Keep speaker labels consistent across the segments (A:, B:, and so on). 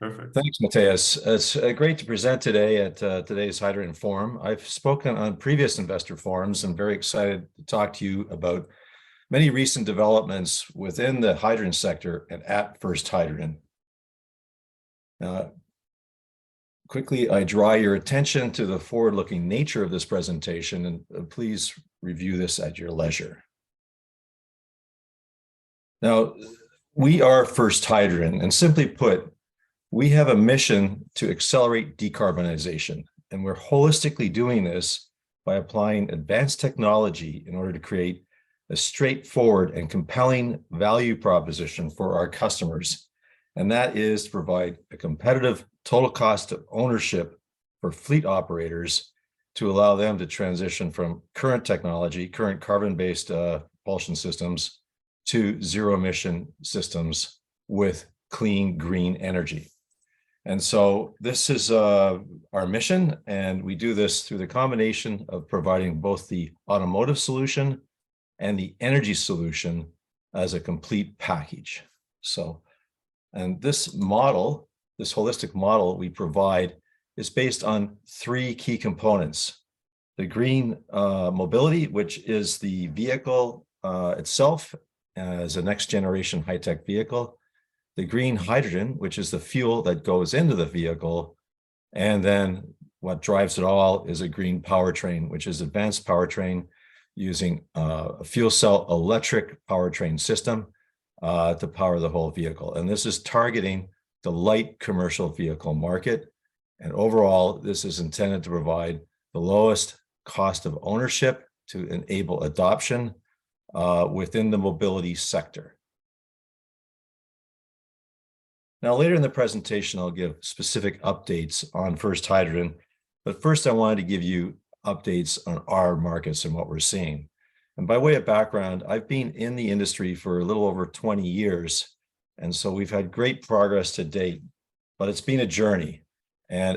A: Perfect.
B: Thanks, Mateus. It's great to present today at today's Hydrogen Forum. I've spoken on previous investor forums and very excited to talk to you about many recent developments within the hydrogen sector and at First Hydrogen. Quickly, I draw your attention to the forward-looking nature of this presentation, and please review this at your leisure. Now, we are First Hydrogen, and simply put, we have a mission to accelerate decarbonization, and we're holistically doing this by applying advanced technology in order to create a straightforward and compelling value proposition for our customers. And that is to provide a competitive total cost of ownership for fleet operators to allow them to transition from current technology, current carbon-based propulsion systems, to zero-emission systems with clean, green energy. And so this is our mission, and we do this through the combination of providing both the automotive solution and the energy solution as a complete package. And this model, this holistic model we provide is based on three key components. The green mobility, which is the vehicle itself as a next generation high-tech vehicle. The green hydrogen, which is the fuel that goes into the vehicle. And then what drives it all is a green powertrain, which is advanced powertrain using a fuel cell electric powertrain system to power the whole vehicle. And this is targeting the light commercial vehicle market. And overall, this is intended to provide the lowest cost of ownership to enable adoption within the mobility sector. Now, later in the presentation, I'll give specific updates on First Hydrogen, but first I wanted to give you updates on our markets and what we're seeing. And by way of background, I've been in the industry for a little over 20 years, and so we've had great progress to date, but it's been a journey. And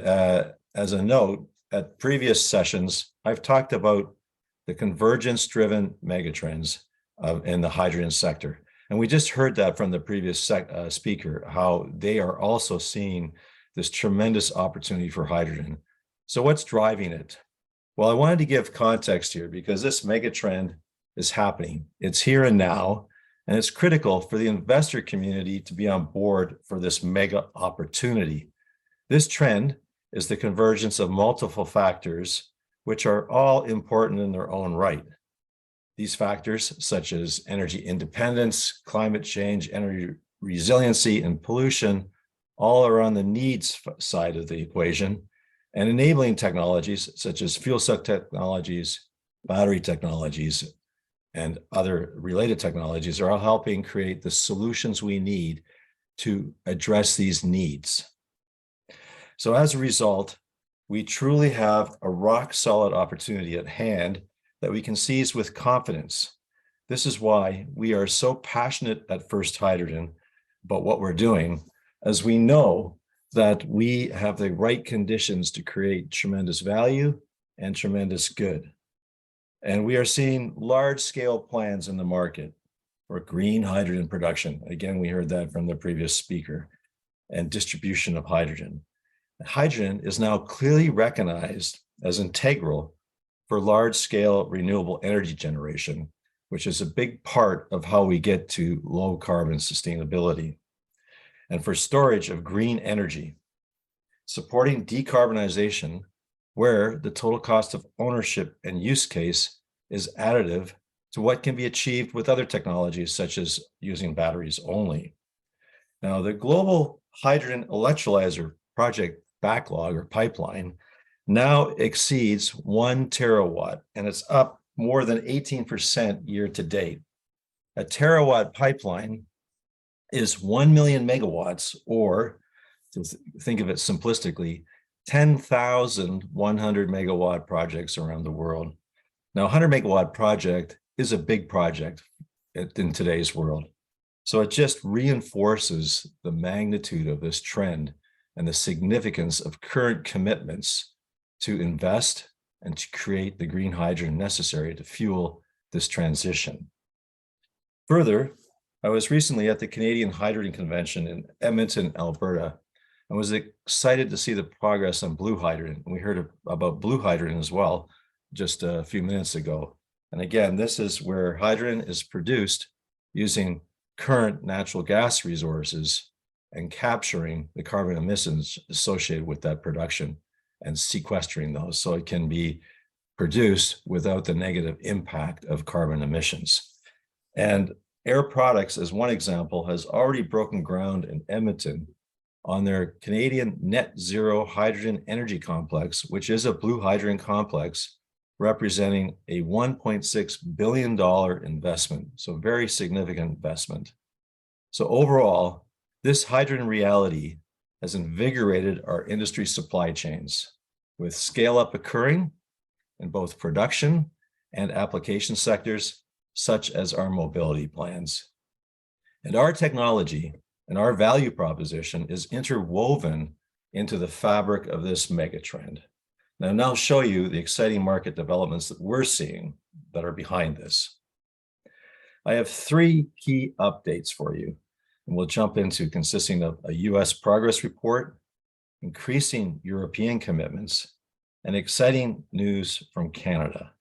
B: as a note, at previous sessions, I've talked about the convergence-driven megatrends in the hydrogen sector. And we just heard that from the previous speaker, how they are also seeing this tremendous opportunity for hydrogen. So what's driving it? Well, I wanted to give context here because this megatrend is happening. It's here and now, and it's critical for the investor community to be on board for this mega opportunity. This trend is the convergence of multiple factors, which are all important in their own right. These factors, such as energy independence, climate change, energy resiliency, and pollution, all are on the needs side of the equation, and enabling technologies such as fuel cell technologies, battery technologies, and other related technologies are all helping create the solutions we need to address these needs. So as a result, we truly have a rock-solid opportunity at hand that we can seize with confidence. This is why we are so passionate at First Hydrogen about what we're doing, as we know that we have the right conditions to create tremendous value and tremendous good. And we are seeing large-scale plans in the market for green hydrogen production. Again, we heard that from the previous speaker, and distribution of hydrogen. Hydrogen is now clearly recognized as integral for large-scale renewable energy generation, which is a big part of how we get to low carbon sustainability. And for storage of green energy, supporting decarbonization where the total cost of ownership and use case is additive to what can be achieved with other technologies, such as using batteries only. Now, the global hydrogen electrolyzer project backlog or pipeline now exceeds 1 terawatt, and it's up more than 18% year to date. A terawatt pipeline is 1 million megawatts, or to think of it simplistically, 10,100 megawatt projects around the world. Now, a 100 megawatt project is a big project in today's world. So it just reinforces the magnitude of this trend and the significance of current commitments to invest and to create the green hydrogen necessary to fuel this transition. Further, I was recently at the Canadian Hydrogen Convention in Edmonton, Alberta, and was excited to see the progress on blue hydrogen. And we heard about blue hydrogen as well just a few minutes ago. And again, this is where hydrogen is produced using current natural gas resources and capturing the carbon emissions associated with that production and sequestering those so it can be produced without the negative impact of carbon emissions. And Air Products, as one example, has already broken ground in Edmonton on their Canadian net zero hydrogen energy complex, which is a blue hydrogen complex representing a $1.6 billion investment. So very significant investment. So overall, this hydrogen reality has invigorated our industry supply chains, with scale up occurring in both production and application sectors, such as our mobility plans. And our technology and our value proposition is interwoven into the fabric of this megatrend. Now, I'll now show you the exciting market developments that we're seeing that are behind this. I have three key updates for you, and we'll jump into consisting of a US progress report, increasing European commitments, and exciting news from Canada.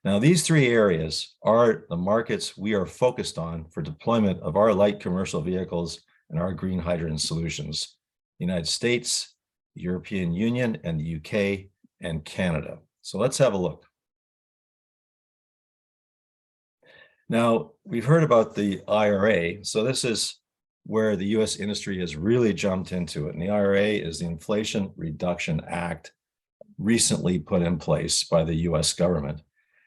B: Now, these three areas are the markets we are focused on for deployment of our light commercial vehicles and our green hydrogen solutions: the United States, the European Union, and the UK, and Canada. So let's have a look. Now, we've heard about the IRA. So this is where the US industry has really jumped into it. And the IRA is the Inflation Reduction Act, recently put in place by the US government.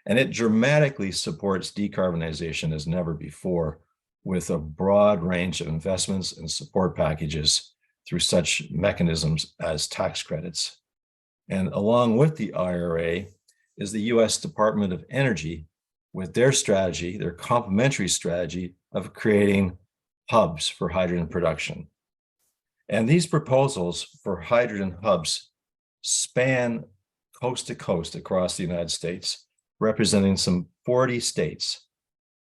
B: And it dramatically supports decarbonization as never before, with a broad range of investments and support packages through such mechanisms as tax credits. And along with the IRA is the US Department of Energy with their strategy, their complementary strategy of creating hubs for hydrogen production. And these proposals for hydrogen hubs span coast to coast across the United States, representing some 40 states.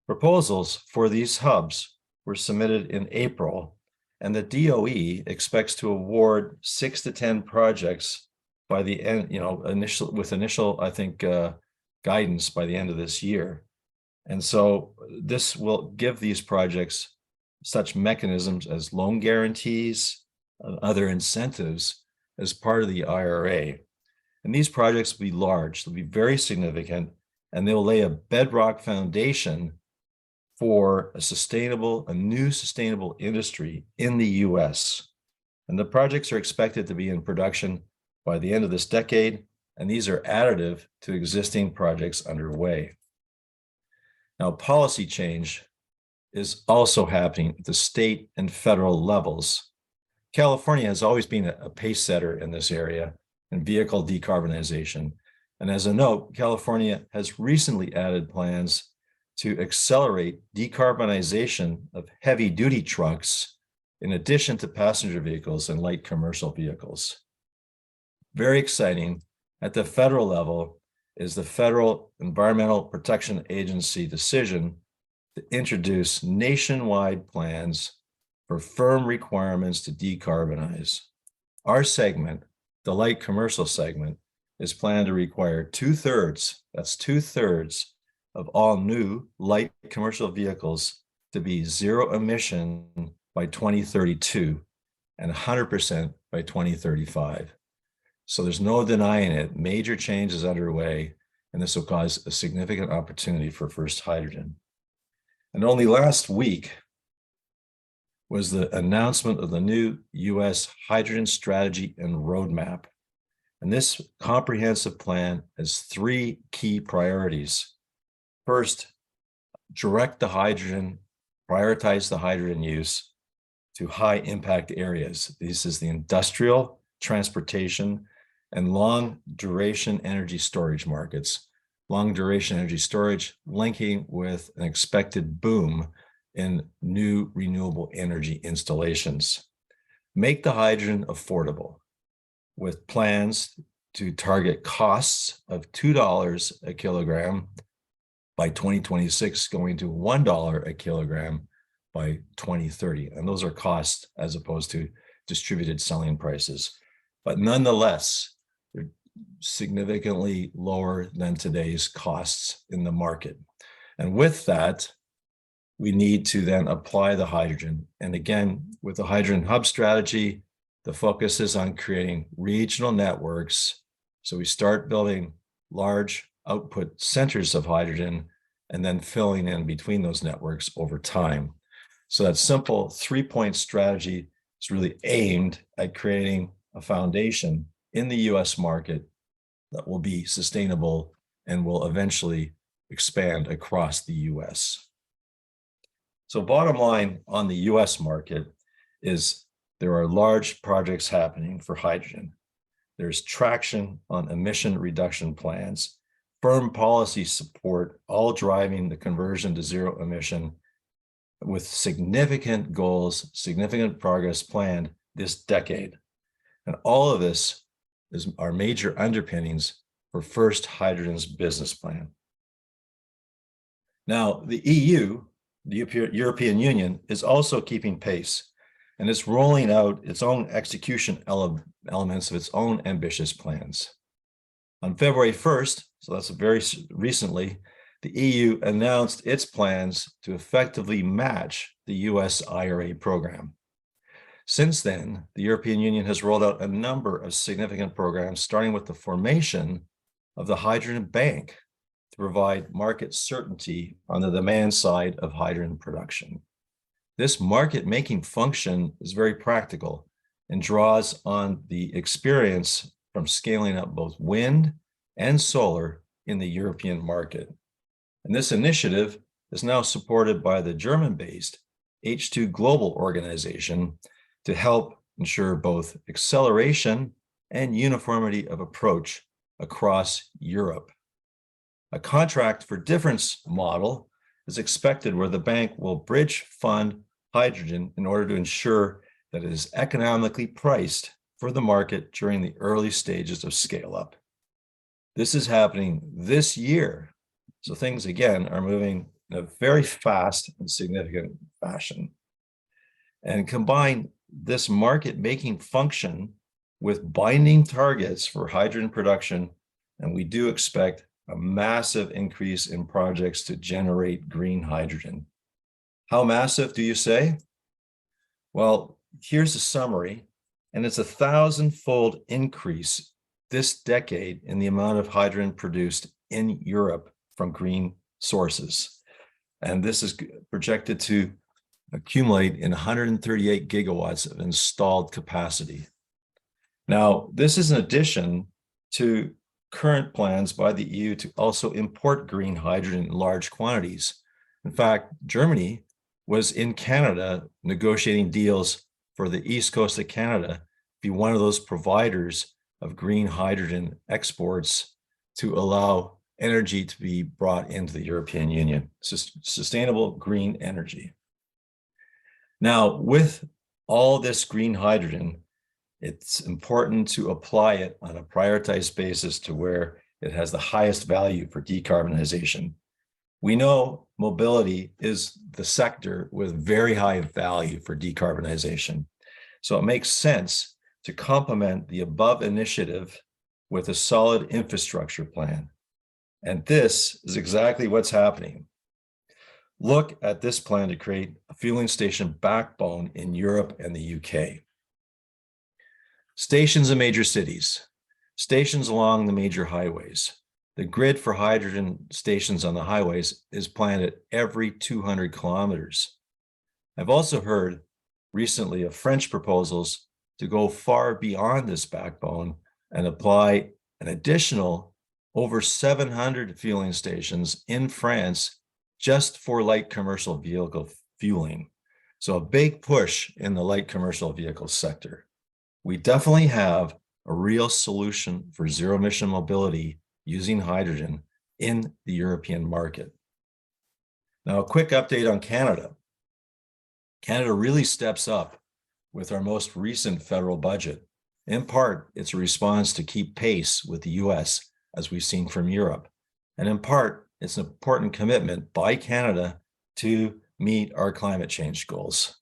B: Proposals for these hubs were submitted in April, and the DOE expects to award 6 to 10 projects by the end, initial, I think, guidance by the end of this year. And so this will give these projects such mechanisms as loan guarantees, other incentives as part of the IRA. And these projects will be large, they'll be very significant, and they'll lay a bedrock foundation for a new sustainable industry in the US. And the projects are expected to be in production by the end of this decade, and these are additive to existing projects underway. Now, policy change is also happening at the state and federal levels. California has always been a pace setter in this area in vehicle decarbonization. And as a note, California has recently added plans to accelerate decarbonization of heavy-duty trucks in addition to passenger vehicles and light commercial vehicles. Very exciting. At the federal level is the Federal Environmental Protection Agency decision to introduce nationwide plans for firm requirements to decarbonize. Our segment, the light commercial segment, is planned to require 2/3, that's 2/3 of all new light commercial vehicles to be zero emission by 2032 and 100% by 2035. So there's no denying it. Major change is underway, and this will cause a significant opportunity for first hydrogen. And only last week was the announcement of the new US hydrogen strategy and roadmap. And this comprehensive plan has three key priorities. First, direct the hydrogen, prioritize the hydrogen use to high impact areas. This is the industrial, transportation, and long duration energy storage markets. Long duration energy storage linking with an expected boom in new renewable energy installations. Make the hydrogen affordable with plans to target costs of $2 a kilogram by 2026, going to $1 a kilogram by 2030. And those are costs as opposed to distributed selling prices. But nonetheless, they're significantly lower than today's costs in the market. And with that, we need to then apply the hydrogen. And again, with the hydrogen hub strategy, the focus is on creating regional networks. So we start building large output centers of hydrogen and then filling in between those networks over time. So that simple 3-point strategy is really aimed at creating a foundation in the US market that will be sustainable and will eventually expand across the US. So bottom line on the US market is there are large projects happening for hydrogen. There's traction on emission reduction plans, firm policy support, all driving the conversion to zero emission with significant goals, significant progress planned this decade. And all of this is our major underpinnings for First Hydrogen's business plan. Now, the EU, the European Union, is also keeping pace, and it's rolling out its own execution elements of its own ambitious plans. On February 1st, so that's very recently, the EU announced its plans to effectively match the US IRA program. Since then, the European Union has rolled out a number of significant programs, starting with the formation of the Hydrogen Bank to provide market certainty on the demand side of hydrogen production. This market-making function is very practical and draws on the experience from scaling up both wind and solar in the European market. And this initiative is now supported by the German-based H2 Global organization to help ensure both acceleration and uniformity of approach across Europe. A contract for difference model is expected where the bank will bridge fund hydrogen in order to ensure that it is economically priced for the market during the early stages of scale up. This is happening this year. So things again are moving in a very fast and significant fashion. And combine this market making function with binding targets for hydrogen production, and we do expect a massive increase in projects to generate green hydrogen. How massive do you say? Well, here's a summary, and it's a 1,000-fold increase this decade in the amount of hydrogen produced in Europe from green sources. And this is projected to accumulate in 138 gigawatts of installed capacity. Now, this is in addition to current plans by the EU to also import green hydrogen in large quantities. In fact, Germany was in Canada negotiating deals for the east coast of Canada to be one of those providers of green hydrogen exports to allow energy to be brought into the European Union, sustainable green energy. Now, with all this green hydrogen, it's important to apply it on a prioritized basis to where it has the highest value for decarbonization. We know mobility is the sector with very high value for decarbonization. So it makes sense to complement the above initiative with a solid infrastructure plan. And this is exactly what's happening. Look at this plan to create a fueling station backbone in Europe and the UK. Stations in major cities, stations along the major highways. The grid for hydrogen stations on the highways is planned at every 200 kilometers. I've also heard recently of French proposals to go far beyond this backbone and apply an additional over 700 fueling stations in France just for light commercial vehicle fueling. So a big push in the light commercial vehicle sector. We definitely have a real solution for zero emission mobility using hydrogen in the European market. Now, a quick update on Canada. Canada really steps up with our most recent federal budget. In part, it's a response to keep pace with the US, as we've seen from Europe. And in part, it's an important commitment by Canada to meet our climate change goals.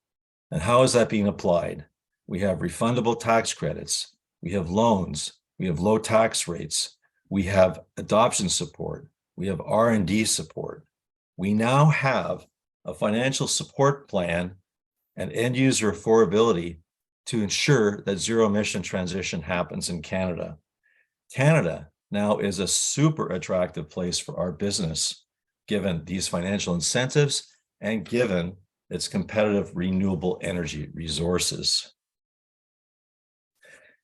B: And how is that being applied? We have refundable tax credits. We have loans. We have low tax rates. We have adoption support. We have R&D support. We now have a financial support plan and end user affordability to ensure that zero emission transition happens in Canada. Canada now is a super attractive place for our business, given these financial incentives and given its competitive renewable energy resources.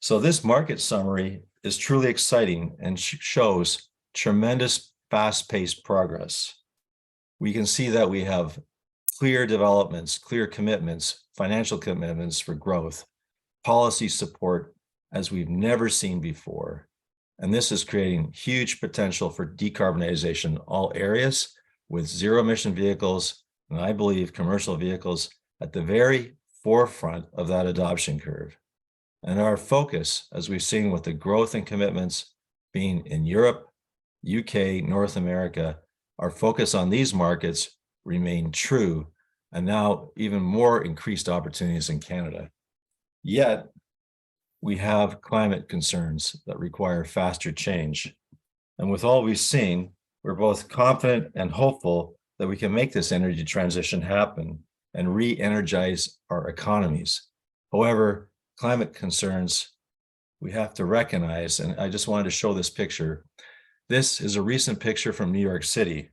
B: So this market summary is truly exciting and shows tremendous fast-paced progress. We can see that we have clear developments, clear commitments, financial commitments for growth, policy support as we've never seen before. And this is creating huge potential for decarbonization in all areas with zero emission vehicles, and I believe commercial vehicles at the very forefront of that adoption curve. And our focus, as we've seen with the growth and commitments being in Europe, UK, North America, our focus on these markets remain true, and now even more increased opportunities in Canada. Yet, we have climate concerns that require faster change. And with all we've seen, we're both confident and hopeful that we can make this energy transition happen and re-energize our economies. However, climate concerns we have to recognize, and I just wanted to show this picture. This is a recent picture from New York City.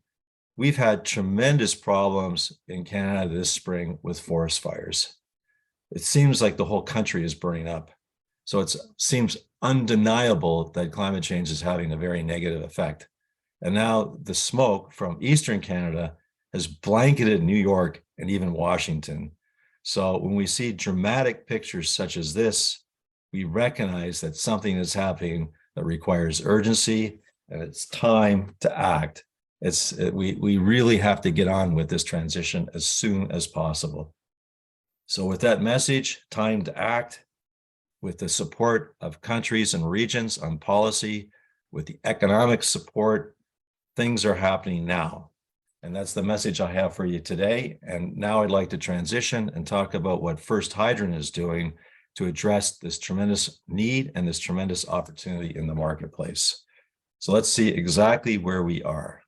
B: We've had tremendous problems in Canada this spring with forest fires. It seems like the whole country is burning up. So it seems undeniable that climate change is having a very negative effect. And now the smoke from Eastern Canada has blanketed New York and even Washington. So when we see dramatic pictures such as this, we recognize that something is happening that requires urgency and it's time to act. We really have to get on with this transition as soon as possible. So with that message, time to act, with the support of countries and regions on policy, with the economic support, things are happening now. And that's the message I have for you today. And now I'd like to transition and talk about what First Hydrogen is doing to address this tremendous need and this tremendous opportunity in the marketplace. So let's see exactly where we are.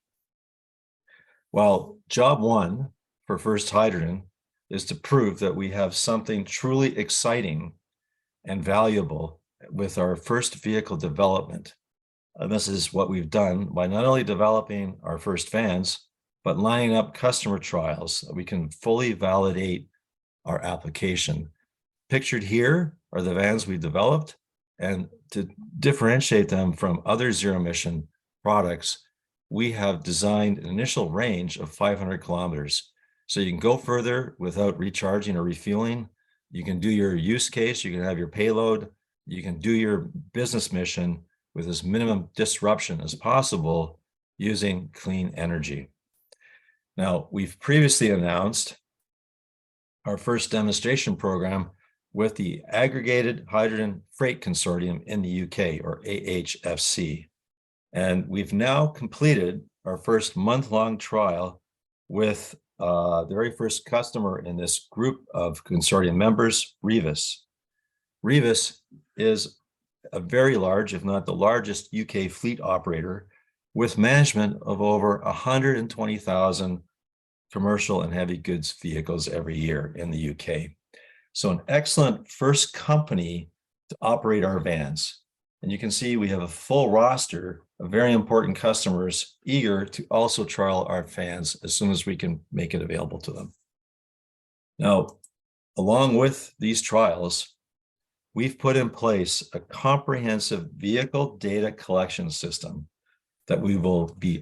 B: Well, job one for First Hydrogen is to prove that we have something truly exciting and valuable with our first vehicle development. And this is what we've done by not only developing our first vans, but lining up customer trials that we can fully validate our application. Pictured here are the vans we developed, and to differentiate them from other zero-emission products, we have designed an initial range of 500 kilometers. So you can go further without recharging or refueling. You can do your use case, you can have your payload, you can do your business mission with as minimum disruption as possible using clean energy. Now, we've previously announced our first demonstration program with the Aggregated Hydrogen Freight Consortium in the UK, or AHFC. And we've now completed our first month-long trial with the very first customer in this group of consortium members, Revis. Revis is a very large, if not the largest UK fleet operator with management of over 120,000 commercial and heavy goods vehicles every year in the UK. So an excellent first company to operate our vans. And you can see we have a full roster of very important customers eager to also trial our vans as soon as we can make it available to them. Now, along with these trials, we've put in place a comprehensive vehicle data collection system that we will be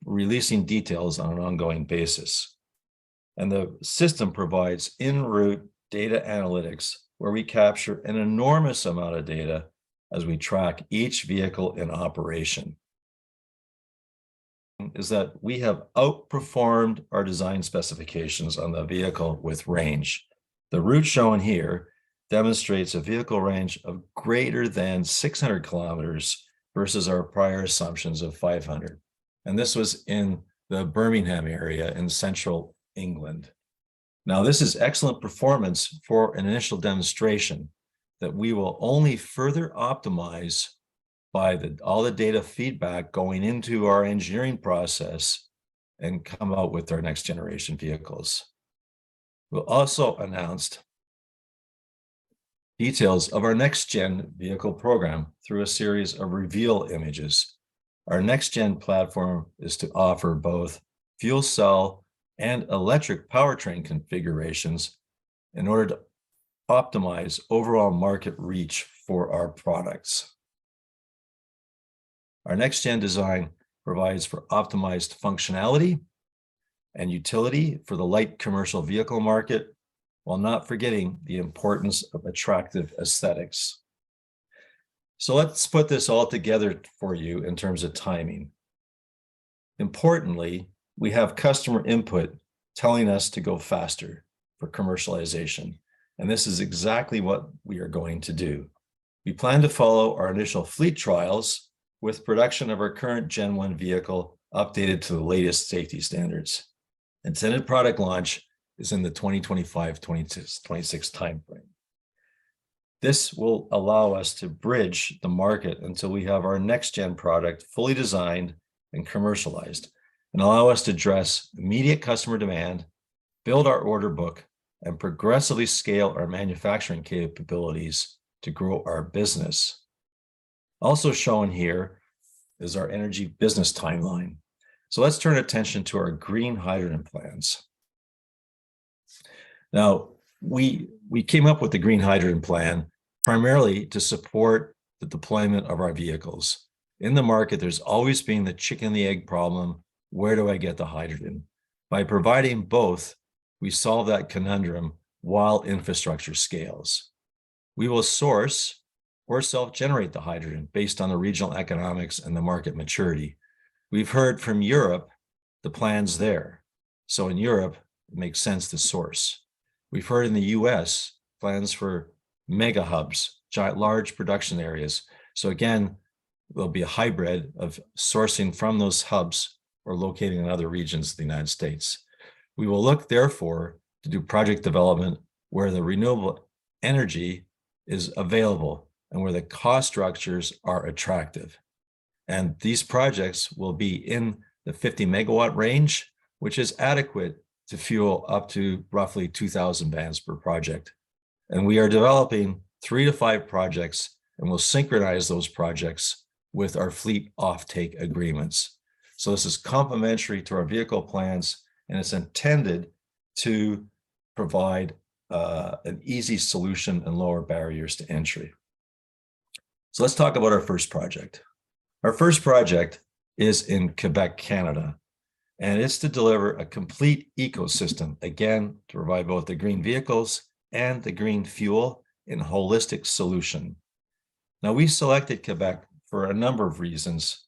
B: releasing details on an ongoing basis. And the system provides en route data analytics where we capture an enormous amount of data as we track each vehicle in operation. Is that we have outperformed our design specifications on the vehicle with range. The route shown here demonstrates a vehicle range of greater than 600 kilometers versus our prior assumptions of 500. And this was in the Birmingham area in central England. Now, this is excellent performance for an initial demonstration, that we will only further optimize by all the data feedback going into our engineering process and come out with our next generation vehicles. We'll also announce details of our next gen vehicle program through a series of reveal images. Our next gen platform is to offer both fuel cell and electric powertrain configurations in order to optimize overall market reach for our products. Our next gen design provides for optimized functionality and utility for the light commercial vehicle market, while not forgetting the importance of attractive aesthetics. So let's put this all together for you in terms of timing. Importantly, we have customer input telling us to go faster for commercialization, and this is exactly what we are going to do. We plan to follow our initial fleet trials with production of our current Gen 1 vehicle updated to the latest safety standards. Intended product launch is in the 2025-26 timeframe. This will allow us to bridge the market until we have our next gen product fully designed and commercialized, and allow us to address immediate customer demand, build our order book, and progressively scale our manufacturing capabilities to grow our business. Also shown here is our energy business timeline. So let's turn attention to our green hydrogen plans. Now, we came up with the green hydrogen plan primarily to support the deployment of our vehicles. In the market, there's always been the chicken and the egg problem. Where do I get the hydrogen? By providing both, we solve that conundrum while infrastructure scales. We will source or self-generate the hydrogen based on the regional economics and the market maturity. We've heard from Europe the plans there. So in Europe, it makes sense to source. We've heard in the US plans for mega hubs, large production areas. So again, there'll be a hybrid of sourcing from those hubs or locating in other regions of the United States. We will look, therefore, to do project development where the renewable energy is available and where the cost structures are attractive. And these projects will be in the 50 megawatt range, which is adequate to fuel up to roughly 2,000 vans per project. And we are developing 3 to 5 projects, and we'll synchronize those projects with our fleet offtake agreements. So this is complementary to our vehicle plans, and it's intended to provide an easy solution and lower barriers to entry. So let's talk about our first project. Our first project is in Quebec, Canada, and it's to deliver a complete ecosystem, again, to provide both the green vehicles and the green fuel in a holistic solution. Now, we selected Quebec for a number of reasons.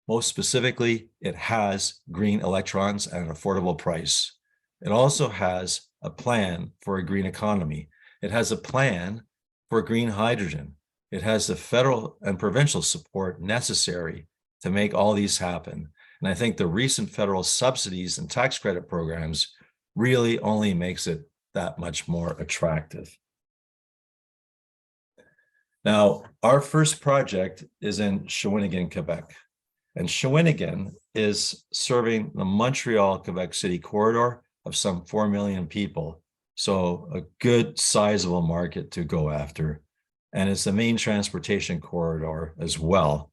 B: Most specifically, it has green electrons at an affordable price. It also has a plan for a green economy. It has a plan for green hydrogen. It has the federal and provincial support necessary to make all these happen. And I think the recent federal subsidies and tax credit programs really only makes it that much more attractive. Now, our first project is in Shawinigan, Quebec. And Shawinigan is serving the Montreal-Quebec City corridor of some 4 million people. So a good sizable market to go after. And it's the main transportation corridor as well.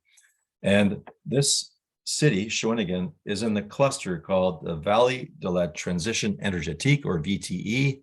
B: And this city, Shawinigan, is in the cluster called the Valley de la Transition Énergétique, or VTE.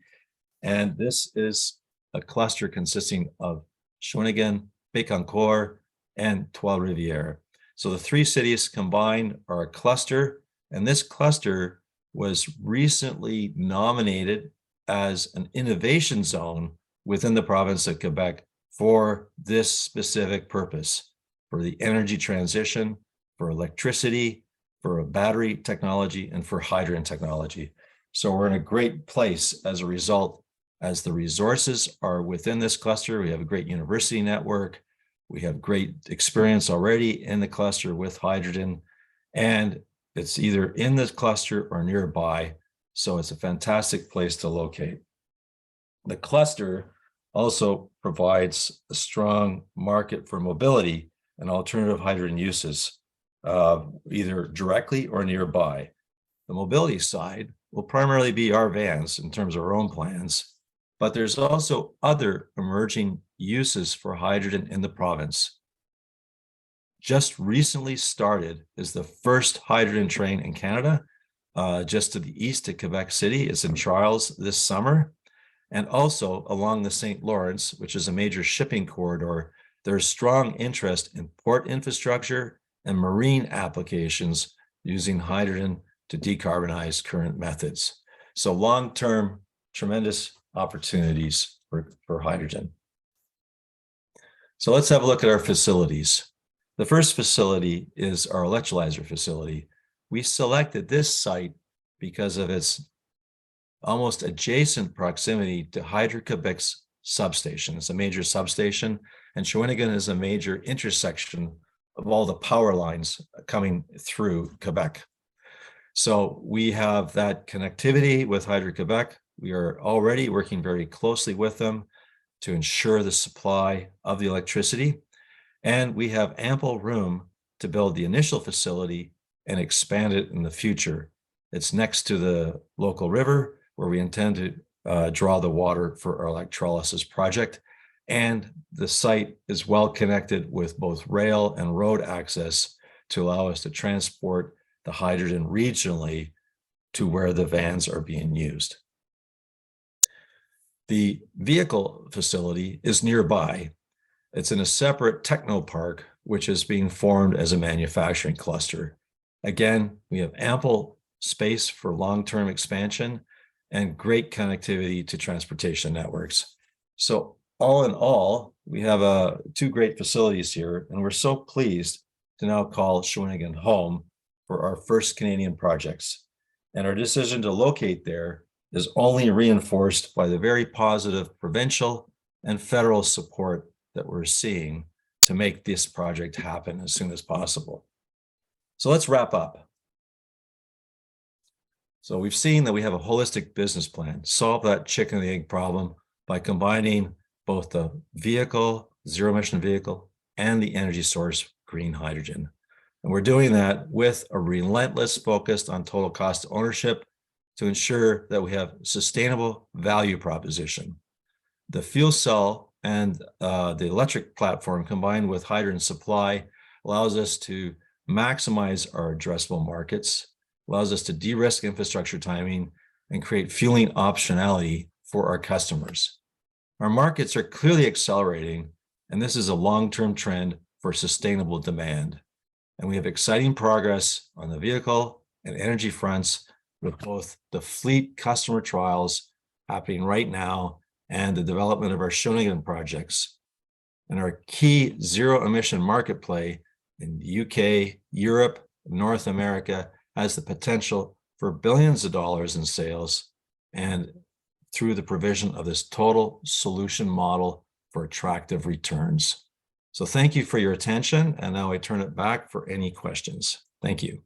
B: And this is a cluster consisting of Shawinigan, Bécancour, and Trois-Rivières. So the 3 cities combined are a cluster, and this cluster was recently nominated as an innovation zone within the province of Quebec for this specific purpose, for the energy transition, for electricity, for a battery technology, and for hydrogen technology. So we're in a great place as a result, as the resources are within this cluster. We have a great university network. We have great experience already in the cluster with hydrogen, and it's either in this cluster or nearby. So it's a fantastic place to locate. The cluster also provides a strong market for mobility and alternative hydrogen uses, either directly or nearby. The mobility side will primarily be our vans in terms of our own plans, but there's also other emerging uses for hydrogen in the province. Just recently started is the first hydrogen train in Canada, just to the east of Quebec City. It's in Charles this summer. And also along the St. Lawrence, which is a major shipping corridor, there's strong interest in port infrastructure and marine applications using hydrogen to decarbonize current methods. So long-term, tremendous opportunities for hydrogen. So let's have a look at our facilities. The first facility is our electrolyzer facility. We selected this site because of its almost adjacent proximity to Hydro-Quebec's substation. It's a major substation, and Shawinigan is a major intersection of all the power lines coming through Quebec. So we have that connectivity with Hydro-Quebec. We are already working very closely with them to ensure the supply of the electricity. And we have ample room to build the initial facility and expand it in the future. It's next to the local river where we intend to draw the water for our electrolysis project. And the site is well connected with both rail and road access to allow us to transport the hydrogen regionally to where the vans are being used. The vehicle facility is nearby. It's in a separate techno park, which is being formed as a manufacturing cluster. Again, we have ample space for long-term expansion and great connectivity to transportation networks. So all in all, we have two great facilities here, and we're so pleased to now call Shawinigan home for our first Canadian projects. And our decision to locate there is only reinforced by the very positive provincial and federal support that we're seeing to make this project happen as soon as possible. So let's wrap up. So we've seen that we have a holistic business plan, solve that chicken and the egg problem by combining both the vehicle, zero emission vehicle, and the energy source, green hydrogen. And we're doing that with a relentless focus on total cost of ownership to ensure that we have sustainable value proposition. The fuel cell and the electric platform combined with hydrogen supply allows us to maximize our addressable markets, allows us to de-risk infrastructure timing, and create fueling optionality for our customers. Our markets are clearly accelerating, and this is a long-term trend for sustainable demand. And we have exciting progress on the vehicle and energy fronts with both the fleet customer trials happening right now and the development of our Shawinigan projects. And our key zero emission market play in the UK, Europe, North America has the potential for billions of dollars in sales, and through the provision of this total solution model for attractive returns. So thank you for your attention. And now I turn it back for any questions. Thank you.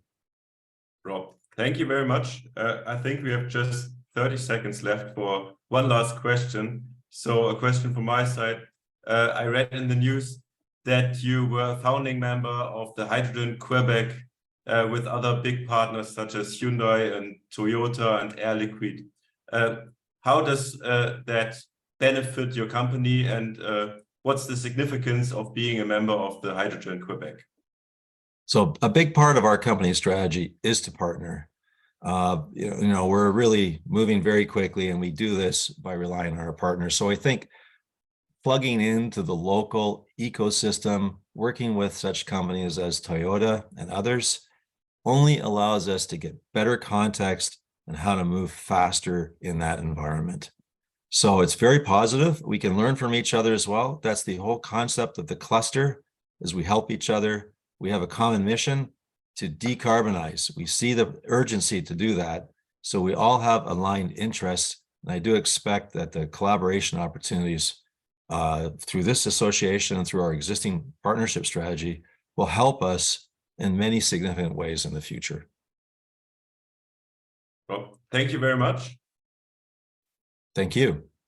A: Rob, thank you very much. I think we have just 30 seconds left for one last question. So a question from my side. I read in the news that you were a founding member of the Hydrogen Quebec with other big partners such as Hyundai and Toyota and Air Liquide. How does that benefit your company, and what's the significance of being a member of the Hydrogen Quebec?
B: So a big part of our company strategy is to partner. We're really moving very quickly, and we do this by relying on our partners. So I think plugging into the local ecosystem, working with such companies as Toyota and others, only allows us to get better context on how to move faster in that environment. So it's very positive. We can learn from each other as well. That's the whole concept of the cluster, is we help each other. We have a common mission to decarbonize. We see the urgency to do that. So we all have aligned interests. And I do expect that the collaboration opportunities through this association and through our existing partnership strategy will help us in many significant ways in the future.
A: Well, thank you very much.
B: Thank you.